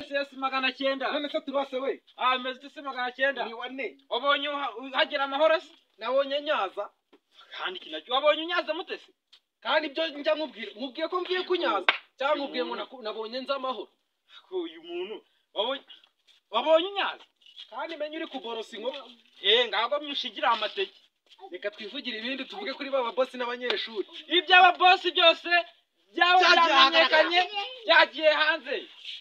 CS 900. none se turase we Meze se 900. ni wane Wabonye hagera amahoro se? nabonye nyaza Kandi kinacyo wabonye unyaza mutese? kandi ibyo njya mubwiye ko mviye kunyaza cyangwa mubwiye ngo nabonye nza amahoro Uyu muntu wabonye unyaza? kandi menye uri kuborosa inkoko Ngago myushigira amateke. reka twivugire ibindi tuvuge kuri baba boss n'abanyeshuri Iby'aba boss byose byamenyekanye byagiye hanze.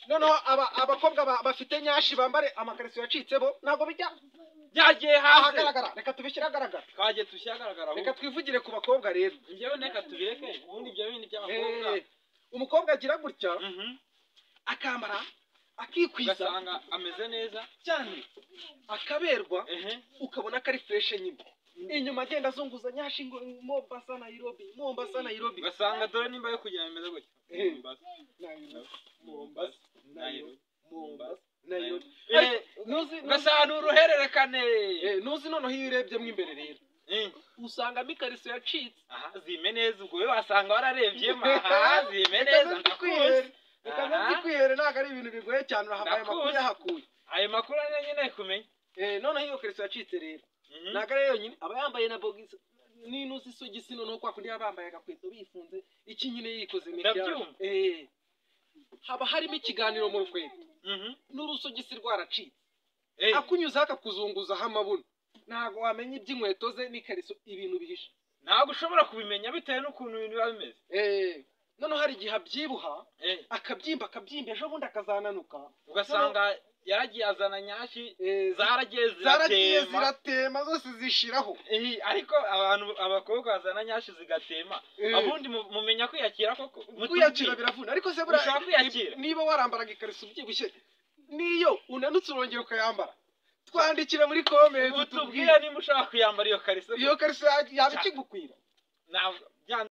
noneho abakobwa bafite nyashi bambare amakariso yacitse bo ntago bijya Byagiye hanze. ahagaragara reka tubishyire agaragara Twaje tushagaragara. reka twivugire ku bakobwa rero Njyewe neka tubireke ubundi ibyo bindi by'abakobwa. umukobwa agira gutya akambara akikwiza ugasanga ameze neza cyane akaberwa ukabona ko ari fresh nyine inyuma agenda azunguza nyashi ngo Mombasa Nairobi ugasanga dore nimba yo kujya bimeze gutya. Mombasa Nairobi ugasanga uruhererekane. nuzi noneho iyo urebye mo imbere rero usangamo ikariso yacitse zime neza ubwo we wasanga wararebyemo zime neza ndakuzi. reka kwihere ntabwo ari ibintu bigoye cyane urahabaye amakuru yahakuye ayo makuru nyine kumenya. noneho iyo kariso yacitse rero ntabwo ari yonyine aba yambaye na bogisi n'inusi isogisi noneho kwa kundi yaba bambaye agakweto bifunze iki nyine yikoze ndabyumva. haba harimo ikiganiro mu rukweto n'urusogisi rwaracitse akunyuza akakuzunguzaho amabuno ntabwo wamenya iby'inkweto ze n'ikariso ibintu bihishe ntabwo ushobora kubimenya bitewe n'ukuntu ibintu biba bimeze. noneho hari igihe abyibuha akabyimba ejo bundi akazananuka ugasanga yaragiye azana nyashi zaragiye ziratema zose zishiraho. Ariko abakobwa bazana nyashi zigatema abundi mumenya kwiyakira koko kwiyakira biravuna ariko se ushaka kwiyakira niba warambaraga ikariso ubyibushye niyo unanutse urongera ukayambara twandikire muri comment utubwire niba ushaka kuyambara iyo kariso yaba ikigukwira.